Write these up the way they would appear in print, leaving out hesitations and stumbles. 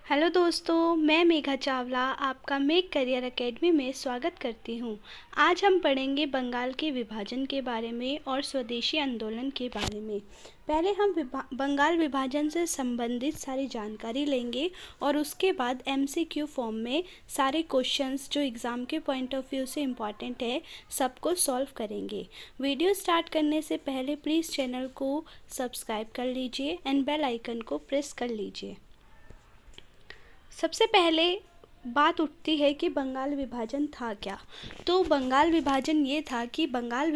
Hello दोस्तों, मैं मेघा चावला आपका मेक करियर एकेडमी में स्वागत करती हूँ। आज हम पढ़ेंगे बंगाल के विभाजन के बारे में और स्वदेशी आंदोलन के बारे में। पहले हम बंगाल विभाजन से संबंधित सारी जानकारी लेंगे और उसके बाद एमसीक्यू फॉर्म में सारे क्वेश्चंस जो एग्ज़ाम के पॉइंट ऑफ व्यू से इम्पॉर्टेंट है सबको सॉल्व करेंगे। वीडियो स्टार्ट करने से पहले प्लीज़ चैनल को सब्सक्राइब कर लीजिए एंड बेल आइकन को प्रेस कर लीजिए। सबसे पहले बात उठती है कि बंगाल विभाजन था क्या। तो बंगाल विभाजन ये था कि बंगाल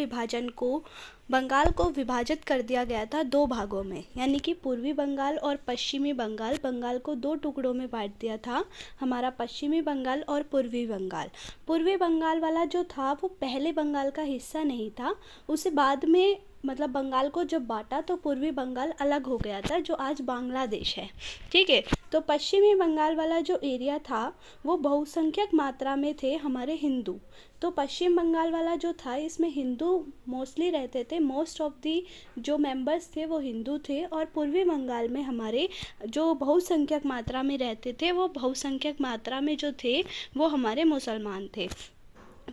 को विभाजित कर दिया गया था दो भागों में, यानी कि पूर्वी बंगाल और पश्चिमी बंगाल। बंगाल को दो टुकड़ों में बांट दिया था, हमारा पश्चिमी बंगाल और पूर्वी बंगाल। पूर्वी बंगाल वाला जो था वो पहले बंगाल का हिस्सा नहीं था, उसे बाद में मतलब बंगाल को जब बांटा तो पूर्वी बंगाल अलग हो गया था, जो आज बांग्लादेश है। ठीक है, तो पश्चिमी बंगाल वाला जो एरिया था वो बहुसंख्यक मात्रा में थे हमारे हिंदू। तो पश्चिम बंगाल वाला जो था इसमें हिंदू मोस्टली रहते थे, मोस्ट ऑफ दी जो मेंबर्स थे वो हिंदू थे। और पूर्वी बंगाल में हमारे जो बहुसंख्यक मात्रा में रहते थे वो बहुसंख्यक मात्रा में जो थे वो हमारे मुसलमान थे।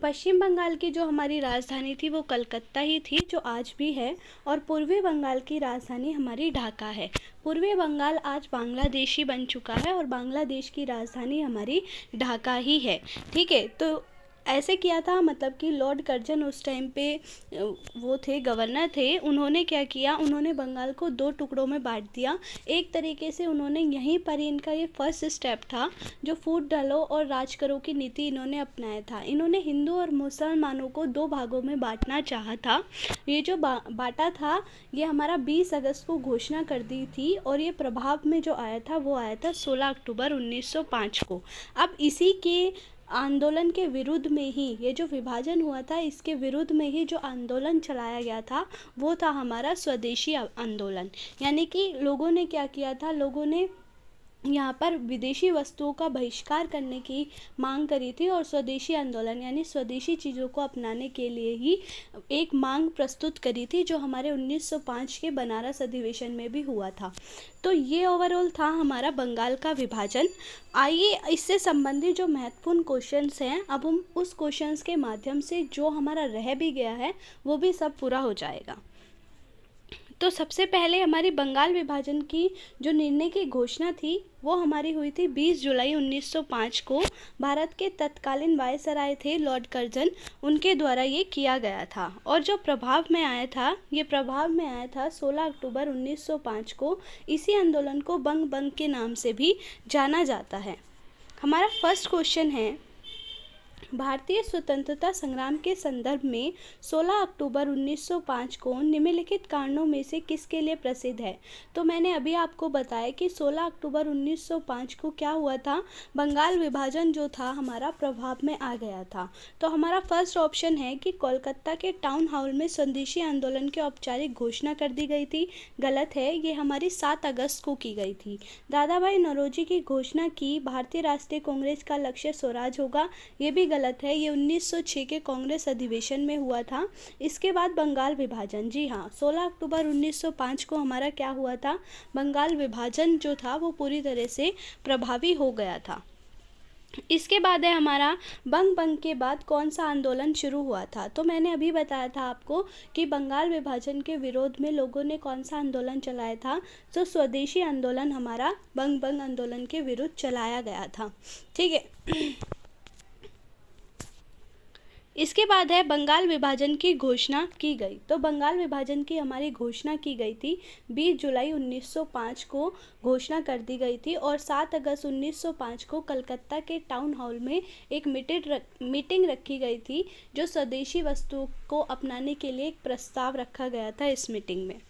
पश्चिम बंगाल की जो हमारी राजधानी थी वो कलकत्ता ही थी, जो आज भी है। और पूर्वी बंगाल की राजधानी हमारी ढाका है। पूर्वी बंगाल आज बांग्लादेश ही बन चुका है और बांग्लादेश की राजधानी हमारी ढाका ही है। ठीक है, तो ऐसे किया था, मतलब कि लॉर्ड कर्जन उस टाइम पे वो थे, गवर्नर थे। उन्होंने क्या किया, उन्होंने बंगाल को दो टुकड़ों में बांट दिया। एक तरीके से उन्होंने यहीं पर इनका ये फर्स्ट स्टेप था जो फूट डालो और राज करो की नीति इन्होंने अपनाया था। इन्होंने हिंदू और मुसलमानों को दो भागों में बांटना चाहा था। ये जो बांटा था ये हमारा 20 अगस्त को घोषणा कर दी थी और ये प्रभाव में जो आया था वो आया था 16 अक्टूबर 1905 को। अब इसी के आंदोलन के विरुद्ध में ही ये जो विभाजन हुआ था, इसके विरुद्ध में ही जो आंदोलन चलाया गया था वो था हमारा स्वदेशी आंदोलन। यानी कि लोगों ने क्या किया था, लोगों ने यहाँ पर विदेशी वस्तुओं का बहिष्कार करने की मांग करी थी और स्वदेशी आंदोलन यानी स्वदेशी चीज़ों को अपनाने के लिए ही एक मांग प्रस्तुत करी थी, जो हमारे 1905 के बनारस अधिवेशन में भी हुआ था। तो ये ओवरऑल था हमारा बंगाल का विभाजन। आइए इससे संबंधित जो महत्वपूर्ण क्वेश्चंस हैं, अब हम उस क्वेश्चंस के माध्यम से जो हमारा रह भी गया है वो भी सब पूरा हो जाएगा। तो सबसे पहले हमारी बंगाल विभाजन की जो निर्णय की घोषणा थी वो हमारी हुई थी 20 जुलाई 1905 को। भारत के तत्कालीन वायसराय थे लॉर्ड कर्जन, उनके द्वारा ये किया गया था। और जो प्रभाव में आया था, ये प्रभाव में आया था 16 अक्टूबर 1905 को। इसी आंदोलन को बंग बंग के नाम से भी जाना जाता है। हमारा फर्स्ट क्वेश्चन है, भारतीय स्वतंत्रता संग्राम के संदर्भ में 16 अक्टूबर 1905 को निम्नलिखित कारणों में से किसके लिए प्रसिद्ध है। तो मैंने अभी आपको बताया कि 16 अक्टूबर 1905 को क्या हुआ था, बंगाल विभाजन जो था हमारा प्रभाव में आ गया था। तो हमारा फर्स्ट ऑप्शन है कि कोलकाता के टाउन हॉल में स्वदेशी आंदोलन की औपचारिक घोषणा कर दी गई थी। गलत है, ये हमारी 7 अगस्त को की गई थी। दादा भाई नौरोजी की घोषणा की भारतीय राष्ट्रीय कांग्रेस का लक्ष्य स्वराज होगा, ये भी गलत है, ये 1906 के कांग्रेस अधिवेशन में हुआ था। इसके बाद बंगाल विभाजन, जी हाँ, 16 अक्टूबर 1905 को हमारा क्या हुआ था, बंगाल विभाजन जो था वो पूरी तरह से प्रभावी हो गया था। इसके बाद है हमारा बंग बंग के बाद कौन सा आंदोलन शुरू हुआ था। तो मैंने अभी बताया था आपको कि बंगाल विभाजन के विरोध में लोगों ने कौन सा आंदोलन चलाया था। तो स्वदेशी आंदोलन हमारा बंग बंग आंदोलन के विरुद्ध चलाया गया था। ठीक है, इसके बाद है बंगाल विभाजन की घोषणा की गई। तो बंगाल विभाजन की हमारी घोषणा की गई थी 20 जुलाई 1905 को घोषणा कर दी गई थी और 7 अगस्त 1905 को कलकत्ता के टाउन हॉल में एक मीटिंग रखी गई थी, जो स्वदेशी वस्तुओं को अपनाने के लिए एक प्रस्ताव रखा गया था इस मीटिंग में।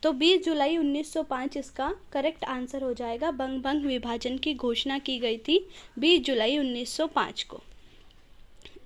तो 20 जुलाई 1905 इसका करेक्ट आंसर हो जाएगा। बंग बंग विभाजन की घोषणा की गई थी 20 जुलाई 1905 को।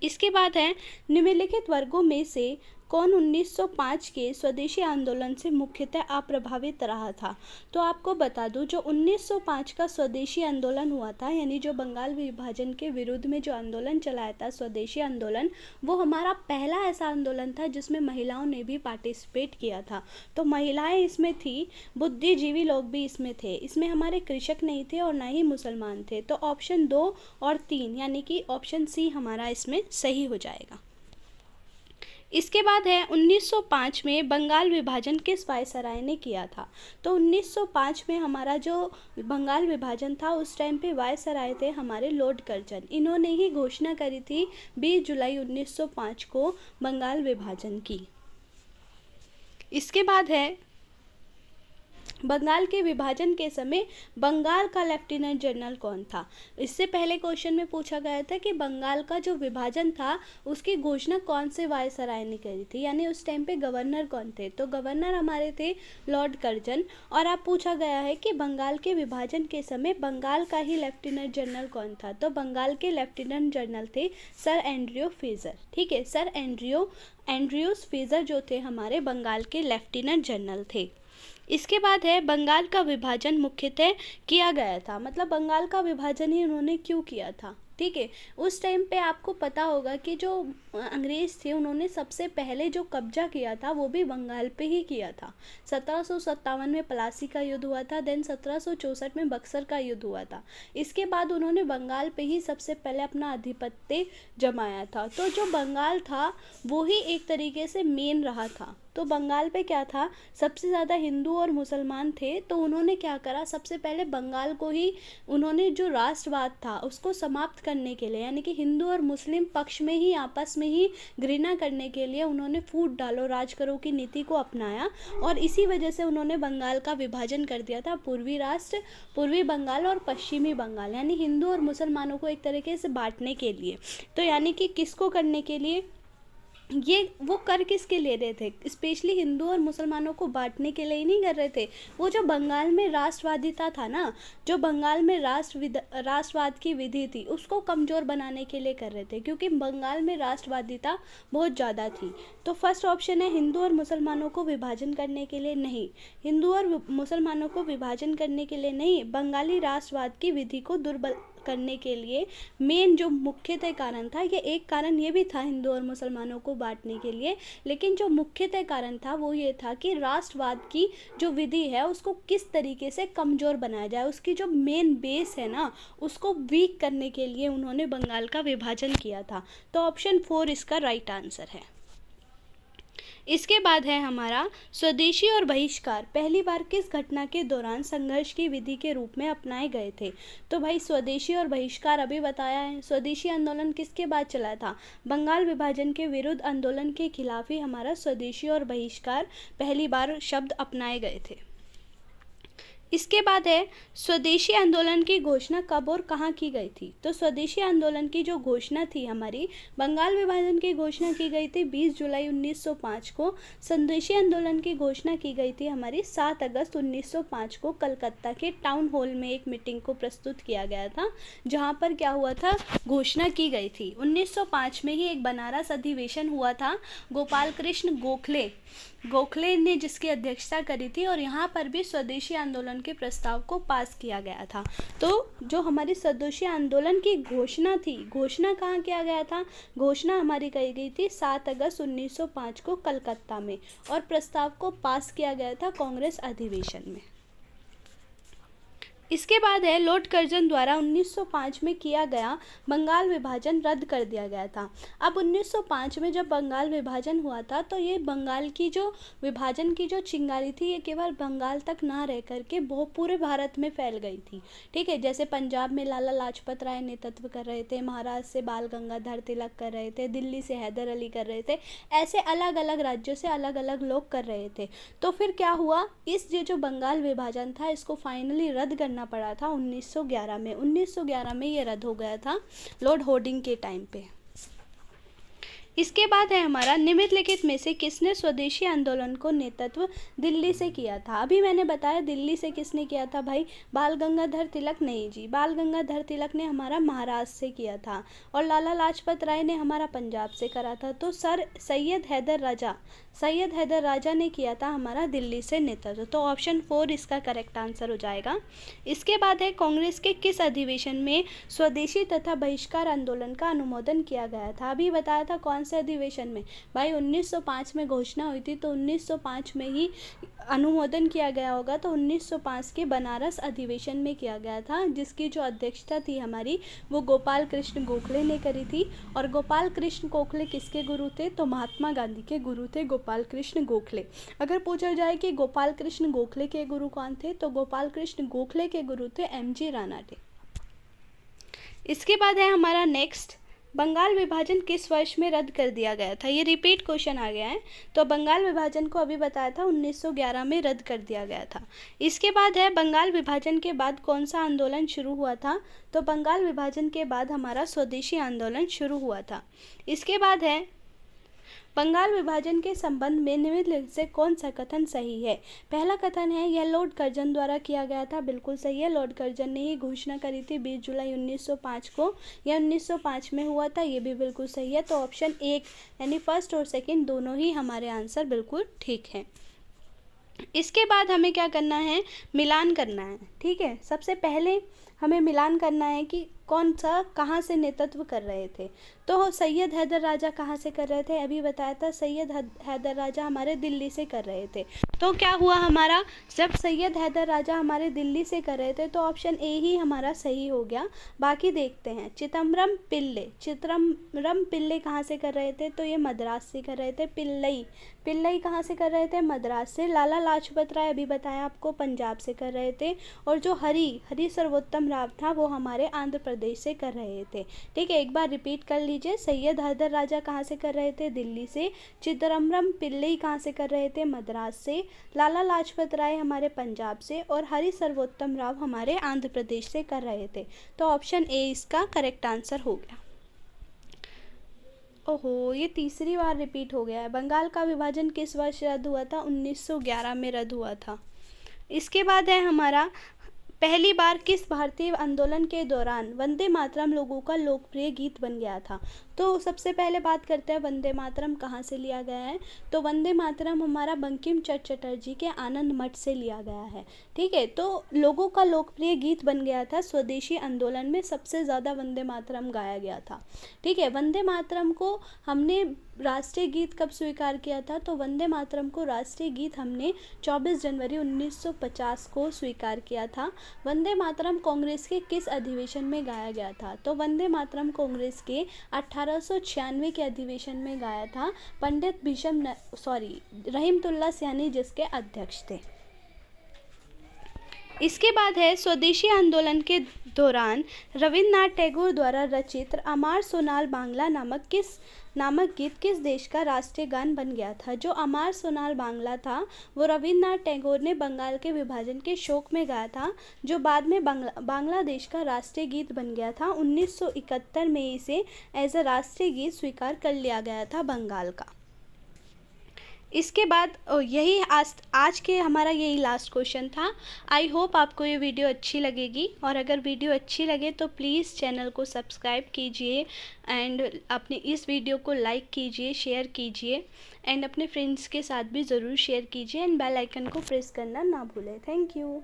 इसके बाद है निम्नलिखित वर्गों में से कौन 1905 के स्वदेशी आंदोलन से मुख्यतः अप्रभावित रहा था? तो आपको बता दूं, जो 1905 का स्वदेशी आंदोलन हुआ था, यानी जो बंगाल विभाजन के विरुद्ध में जो आंदोलन चलाया था, स्वदेशी आंदोलन, वो हमारा पहला ऐसा आंदोलन था जिसमें महिलाओं ने भी पार्टिसिपेट किया था। तो महिलाएं इसमें थी, बुद्धिजीवी लोग भी इसमें थे, इसमें हमारे कृषक नहीं थे और ना ही मुसलमान थे। तो ऑप्शन 2 और 3 यानी कि ऑप्शन सी हमारा इसमें सही हो जाएगा। इसके बाद है 1905 में बंगाल विभाजन किस वायसराय ने किया था? तो 1905 में हमारा जो बंगाल विभाजन था उस टाइम पे वायसराय थे हमारे लॉर्ड कर्जन। इन्होंने ही घोषणा करी थी 20 जुलाई 1905 को बंगाल विभाजन की। इसके बाद है बंगाल के विभाजन के समय बंगाल का लेफ्टिनेंट जनरल कौन था? इससे पहले क्वेश्चन में पूछा गया था कि बंगाल का जो विभाजन था उसकी घोषणा कौन से वायसराय ने करी थी, यानी उस टाइम पे गवर्नर कौन थे? तो गवर्नर हमारे थे लॉर्ड कर्जन। और अब पूछा गया है कि बंगाल के विभाजन के समय बंगाल का ही लेफ्टिनेंट जनरल कौन था? तो बंगाल के लेफ्टिनेंट जनरल थे सर एंड्रयू फ्रेजर। ठीक है, सर एंड्रयूस फ्रेजर जो थे हमारे बंगाल के लेफ्टिनेंट जनरल थे। इसके बाद है बंगाल का विभाजन मुख्यतः किया गया था, मतलब बंगाल का विभाजन ही उन्होंने क्यों किया था? ठीक है, उस टाइम पे आपको पता होगा कि जो अंग्रेज़ थे उन्होंने सबसे पहले जो कब्जा किया था वो भी बंगाल पे ही किया था। 1757 में प्लासी का युद्ध हुआ था, देन 1764 में बक्सर का युद्ध हुआ था। इसके बाद उन्होंने बंगाल पे ही सबसे पहले अपना आधिपत्य जमाया था। तो जो बंगाल था वो ही एक तरीके से मेन रहा था। तो बंगाल पे क्या था, सबसे ज़्यादा हिंदू और मुसलमान थे, तो उन्होंने क्या करा, सबसे पहले बंगाल को ही उन्होंने जो राष्ट्रवाद था उसको समाप्त करने के लिए, यानी कि हिंदू और मुस्लिम पक्ष में ही आपस में ही घृणा करने के लिए उन्होंने फूट डालो राज करो की नीति को अपनाया। और इसी वजह से उन्होंने बंगाल का विभाजन कर दिया था, पूर्वी राष्ट्र, पूर्वी बंगाल और पश्चिमी बंगाल, यानी हिंदू और मुसलमानों को एक तरीके से बांटने के लिए। तो यानी कि किसको करने के लिए, ये वो कर किसके ले रहे थे, स्पेशली हिंदू और मुसलमानों को बांटने के लिए ही नहीं कर रहे थे। वो जो बंगाल में राष्ट्रवादिता था ना, जो बंगाल में राष्ट्रवाद की विधि थी उसको कमज़ोर बनाने के लिए कर रहे थे, क्योंकि बंगाल में राष्ट्रवादिता बहुत ज़्यादा थी। तो फर्स्ट ऑप्शन है हिंदू और मुसलमानों को विभाजन करने के लिए नहीं, हिंदू और मुसलमानों को विभाजन करने के लिए नहीं, बंगाली राष्ट्रवाद की विधि को दुर्बल करने के लिए मेन जो मुख्यतः कारण था, ये एक कारण ये भी था हिंदू और मुसलमानों को बांटने के लिए, लेकिन जो मुख्यतः कारण था वो ये था कि राष्ट्रवाद की जो विधि है उसको किस तरीके से कमज़ोर बनाया जाए, उसकी जो मेन बेस है ना उसको वीक करने के लिए उन्होंने बंगाल का विभाजन किया था। तो ऑप्शन 4 इसका राइट आंसर है। इसके बाद है हमारा स्वदेशी और बहिष्कार पहली बार किस घटना के दौरान संघर्ष की विधि के रूप में अपनाए गए थे? तो भाई स्वदेशी और बहिष्कार अभी बताया है। स्वदेशी आंदोलन किसके बाद चला था? बंगाल विभाजन के विरुद्ध आंदोलन के खिलाफ ही हमारा स्वदेशी और बहिष्कार पहली बार शब्द अपनाए गए थे। इसके बाद है स्वदेशी आंदोलन की घोषणा कब और कहाँ की गई थी? तो स्वदेशी आंदोलन की जो घोषणा थी हमारी, बंगाल विभाजन की घोषणा की गई थी 20 जुलाई 1905 को। स्वदेशी आंदोलन की घोषणा की गई थी हमारी 7 अगस्त 1905 को कलकत्ता के टाउन हॉल में एक मीटिंग को प्रस्तुत किया गया था, जहाँ पर क्या हुआ था, घोषणा की गई थी। 1905 में ही एक बनारस अधिवेशन हुआ था, गोपाल कृष्ण गोखले ने जिसकी अध्यक्षता करी थी, और यहाँ पर भी स्वदेशी आंदोलन के प्रस्ताव को पास किया गया था। तो जो हमारी स्वदेशी आंदोलन की घोषणा थी, घोषणा कहाँ किया गया था? घोषणा हमारी कही गई थी 7 अगस्त 1905 को कलकत्ता में, और प्रस्ताव को पास किया गया था कांग्रेस अधिवेशन में। इसके बाद है लॉर्ड कर्जन द्वारा 1905 में किया गया बंगाल विभाजन रद्द कर दिया गया था। अब 1905 में जब बंगाल विभाजन हुआ था तो ये बंगाल की जो विभाजन की जो चिंगारी थी ये केवल बंगाल तक ना रह करके बहुत पूरे भारत में फैल गई थी। ठीक है, जैसे पंजाब में लाला लाजपत राय नेतृत्व कर रहे थे, महाराष्ट्र से बाल गंगाधर तिलक कर रहे थे, दिल्ली से हैदर अली कर रहे थे, ऐसे अलग अलग राज्यों से अलग अलग लोग कर रहे थे। तो फिर क्या हुआ, इस जो बंगाल विभाजन था इसको फाइनली रद्द करना पड़ा था 1911 में। 1911 में ये रद्द हो गया था लॉर्ड होर्डिंग के टाइम पे। इसके बाद है हमारा निम्नलिखित में से किसने स्वदेशी आंदोलन को नेतृत्व दिल्ली से किया था। अभी मैंने बताया दिल्ली से किसने किया था भाई, बाल गंगाधर तिलक नहीं जी, बाल गंगाधर तिलक ने हमारा महाराष्ट्र से किया था और लाला लाजपत राय ने हमारा पंजाब से करा था। तो सर सैयद हैदर राजा ने किया था हमारा दिल्ली से नेतृत्व। तो ऑप्शन 4 इसका करेक्ट आंसर हो जाएगा। इसके बाद है कांग्रेस के किस अधिवेशन में स्वदेशी तथा बहिष्कार आंदोलन का अनुमोदन किया गया था। अभी बताया था कौन से अधिवेशन में भाई, 1905 में घोषणा हुई थी तो 1905 में ही अनुमोदन किया गया होगा। तो 1905 के बनारस अधिवेशन में किया गया था, जिसकी जो अध्यक्षता थी हमारी वो गोपाल कृष्ण गोखले ने करी थी। और गोपाल कृष्ण गोखले किसके गुरु थे, तो महात्मा गांधी के गुरु थे गोपाल कृष्ण गोखले। अगर पूछा जाए कि गोपाल कृष्ण गोखले के गुरु कौन थे, तो गोपाल कृष्ण गोखले के गुरु थे एमजी रानाडे। इसके बाद है हमारा नेक्स्ट, बंगाल विभाजन किस वर्ष में रद्द कर दिया गया था। ये रिपीट क्वेश्चन आ गया है। तो बंगाल विभाजन को अभी बताया था 1911 में रद्द कर दिया गया था। इसके बाद है बंगाल विभाजन के बाद कौन सा आंदोलन शुरू हुआ था। तो बंगाल विभाजन के बाद हमारा स्वदेशी आंदोलन शुरू हुआ था। इसके बाद है बंगाल विभाजन के संबंध में निम्नलिखित से कौन सा कथन सही है। पहला कथन है यह लॉर्ड कर्जन द्वारा किया गया था, बिल्कुल सही है। लॉर्ड कर्जन ने ही घोषणा करी थी 20 जुलाई 1905 को, यह 1905 में हुआ था, ये भी बिल्कुल सही है। तो ऑप्शन 1 यानी फर्स्ट और सेकंड दोनों ही हमारे आंसर बिल्कुल ठीक है। इसके बाद हमें क्या करना है, मिलान करना है। ठीक है, सबसे पहले हमें मिलान करना है कि कौन सा कहाँ से नेतृत्व कर रहे थे। तो सैयद हैदर राजा कहाँ से कर रहे थे, अभी बताया था सैयद हैदर राजा हमारे दिल्ली से कर रहे थे। तो क्या हुआ हमारा, जब सैयद हैदर राजा हमारे दिल्ली से कर रहे थे तो ऑप्शन ए ही हमारा सही हो गया। बाकी देखते हैं, चिदम्बरम पिल्ले कहाँ से कर रहे थे, तो ये मद्रास से कर रहे थे। पिल्लई कहाँ से कर रहे थे, मद्रास से। लाला लाजपत राय अभी बताया आपको पंजाब से कर रहे थे। और जो हरी सर्वोत्तम राव था वो हमारे आंध्र प्रदेश से कर रहे थे। ठीक है, एक बार रिपीट कर लीजिए, सैयद हैदर राजा कहाँ से कर रहे थे, दिल्ली से। चिदम्बरम पिल्लई कहाँ से कर रहे थे, मद्रास से। लाला लाजपत राय हमारे पंजाब से और हरी सर्वोत्तम राव हमारे आंध्र प्रदेश से कर रहे थे। तो ऑप्शन ए इसका करेक्ट आंसर हो गया। ओहो, ये तीसरी बार रिपीट हो गया है। बंगाल का विभाजन किस वर्ष रद्द हुआ था, 1911 में रद्द हुआ था। इसके बाद है हमारा पहली बार किस भारतीय आंदोलन के दौरान वंदे मातरम लोगों का लोकप्रिय गीत बन गया था। तो सबसे पहले बात करते हैं वंदे मातरम कहाँ से लिया गया है। तो वंदे मातरम हमारा बंकिम चंद्र चटर्जी के आनंद मठ से लिया गया है। ठीक है, तो लोगों का लोकप्रिय गीत बन गया था, स्वदेशी आंदोलन में सबसे ज़्यादा वंदे मातरम गाया गया था। ठीक है, वंदे मातरम को हमने राष्ट्रीय गीत कब स्वीकार किया था, तो वंदे मातरम को राष्ट्रीय गीत हमने 24 जनवरी 1950 को स्वीकार किया था। वंदे मातरम कांग्रेस के किस अधिवेशन में गाया गया था, तो वंदे मातरम कांग्रेस के 1896 के अधिवेशन में गाया था, पंडित रहीमतुल्लाह सैनी जिसके अध्यक्ष थे। इसके बाद है स्वदेशी आंदोलन के दौरान रविन्द्रनाथ टैगोर द्वारा रचित अमार सोनाल बांग्ला नामक गीत किस देश का राष्ट्रीय गान बन गया था। जो अमार सोनाल बांग्ला था वो रविन्द्रनाथ टैगोर ने बंगाल के विभाजन के शोक में गाया था, जो बाद में बांग्लादेश का राष्ट्रीय गीत बन गया था। 1971 में इसे एज अ राष्ट्रीय गीत स्वीकार कर लिया गया था बंगाल का। इसके बाद यही आज के हमारा यही लास्ट क्वेश्चन था। आई होप आपको ये वीडियो अच्छी लगेगी, और अगर वीडियो अच्छी लगे तो प्लीज़ चैनल को सब्सक्राइब कीजिए एंड अपने इस वीडियो को लाइक कीजिए, शेयर कीजिए एंड अपने फ्रेंड्स के साथ भी ज़रूर शेयर कीजिए एंड बेल आइकन को प्रेस करना ना भूलें। Thank you.